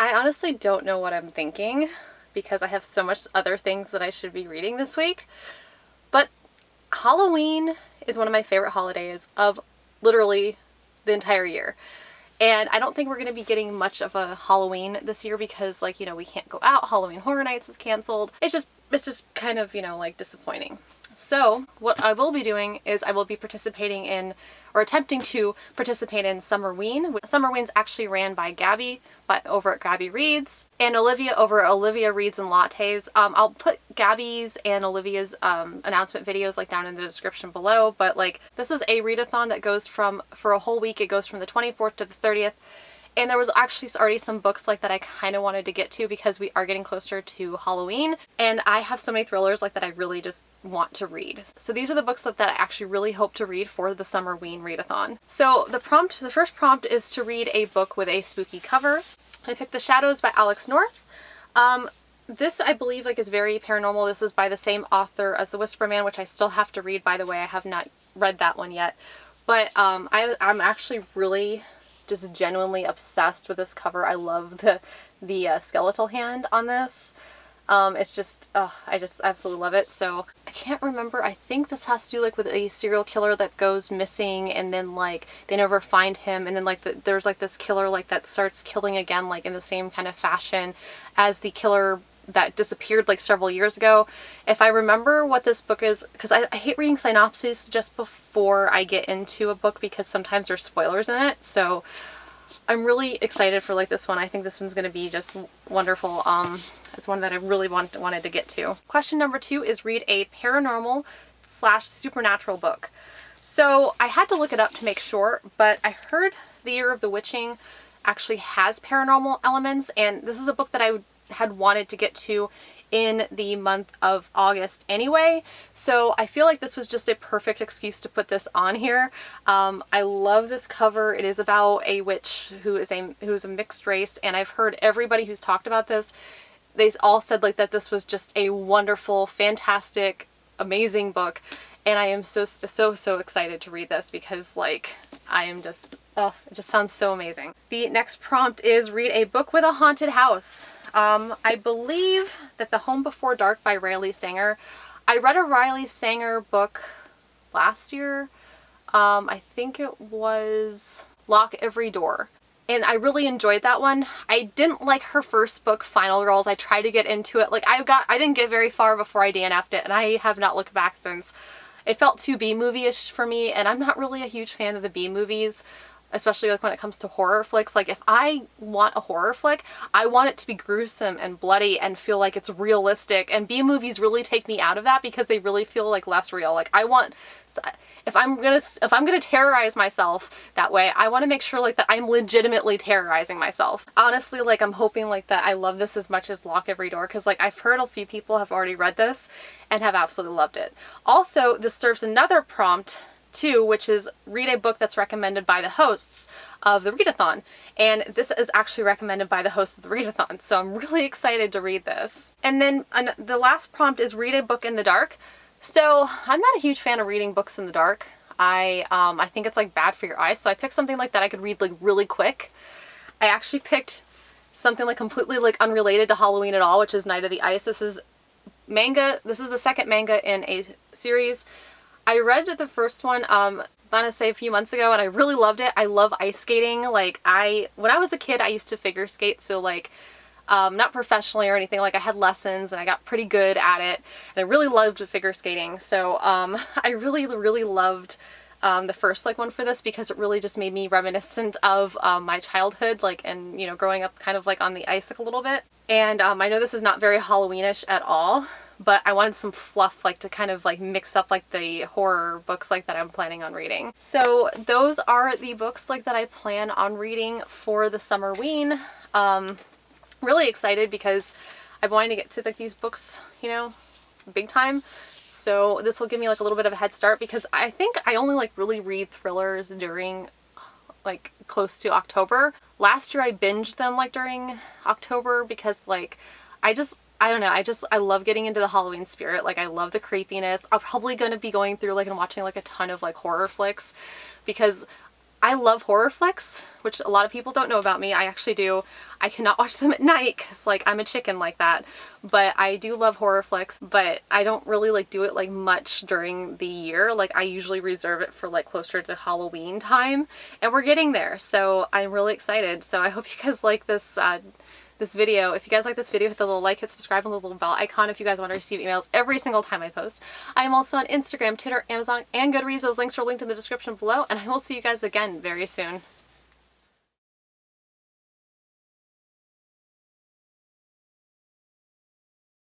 I honestly don't know what I'm thinking because I have so much other things that I should be reading this week. But Halloween is one of my favorite holidays of literally the entire year. And I don't think we're going to be getting much of a Halloween this year because, like, you know, we can't go out. Halloween Horror Nights is canceled. It's just kind of, you know, like disappointing. So what I will be doing is I will be participating in, or attempting to participate in Summerween. Summerween's actually ran by Gabby, but over at Gabby Reads, and Olivia over at Olivia Reads and Lattes. I'll put Gabby's and Olivia's announcement videos like down in the description below, but like this is a readathon that goes for a whole week. It goes from the 24th to the 30th. And there was actually already some books like that I kind of wanted to get to because we are getting closer to Halloween. And I have so many thrillers like that I really just want to read. So these are the books that I actually really hope to read for the Summerween readathon. So the first prompt is to read a book with a spooky cover. I picked The Shadows by Alex North. This I believe like is very paranormal. This is by the same author as The Whisper Man, which I still have to read, by the way. I have not read that one yet. But I'm actually really just genuinely obsessed with this cover. I love the skeletal hand on this. It's just, I just absolutely love it. So I can't remember. I think this has to do like with a serial killer that goes missing and then like they never find him, and then like there's like this killer like that starts killing again like in the same kind of fashion as the killer that disappeared like several years ago. If I remember what this book is, because I hate reading synopses just before I get into a book because sometimes there's spoilers in it. So I'm really excited for like this one. I think this one's going to be just wonderful. It's one that I really wanted to get to. Question number 2 is read a paranormal / supernatural book. So I had to look it up to make sure, but I heard The Year of the Witching actually has paranormal elements, and this is a book that I had wanted to get to in the month of August anyway, so I feel like this was just a perfect excuse to put this on here. I love this cover. It is about a witch who's a mixed race, and I've heard everybody who's talked about this, they all said like that this was just a wonderful, fantastic, amazing book, and I am so excited to read this because like I am just, oh, it just sounds so amazing. The next prompt is read a book with a haunted house. I believe that The Home Before Dark by Riley Sanger. I read a Riley Sanger book last year. I think it was Lock Every Door. And I really enjoyed that one. I didn't like her first book, Final Girls. I tried to get into it. Like I didn't get very far before I DNF'd it, and I have not looked back since. It felt too B-movie-ish for me, and I'm not really a huge fan of the B-movies, especially like when it comes to horror flicks. Like if I want a horror flick, I want it to be gruesome and bloody and feel like it's realistic, and B-movies really take me out of that because they really feel like less real. Like I want, if I'm gonna terrorize myself that way, I want to make sure like that I'm legitimately terrorizing myself. Honestly, like I'm hoping like that I love this as much as Lock Every Door, because like I've heard a few people have already read this and have absolutely loved it. Also, this serves another prompt too, which is read a book that's recommended by the hosts of the readathon, and this is actually recommended by the hosts of the readathon, so I'm really excited to read this. And then the last prompt is read a book in the dark. So I'm not a huge fan of reading books in the dark. I think it's like bad for your eyes, so I picked something like that I could read like really quick. I actually picked something like completely like unrelated to Halloween at all, which is Night of the Ice. This is manga. This is the second manga in a series. I read the first one, I'm gonna say a few months ago, and I really loved it. I love ice skating. Like when I was a kid, I used to figure skate, so like, not professionally or anything, like I had lessons and I got pretty good at it, and I really loved figure skating. So, I really loved, the first like one for this because it really just made me reminiscent of, my childhood, like, and you know, growing up kind of like on the ice like a little bit. And, I know this is not very Halloweenish at all, but I wanted some fluff like to kind of like mix up like the horror books like that I'm planning on reading. So those are the books like that I plan on reading for the Summerween. Really excited because I've wanted to get to like these books, you know, big time. So this will give me like a little bit of a head start because I think I only like really read thrillers during like close to October. Last year I binged them like during October because like I don't know, I love getting into the Halloween spirit. Like I love the creepiness. I'm probably going to be going through like and watching like a ton of like horror flicks because I love horror flicks, which a lot of people don't know about me. I actually do. I cannot watch them at night because like I'm a chicken like that. But I do love horror flicks, but I don't really like do it like much during the year. Like I usually reserve it for like closer to Halloween time, and we're getting there. So I'm really excited. So I hope you guys like this this video. If you guys like this video, hit the little like, hit subscribe, and the little bell icon if you guys want to receive emails every single time I post. I am also on Instagram, Twitter, Amazon, and Goodreads. Those links are linked in the description below, and I will see you guys again very soon.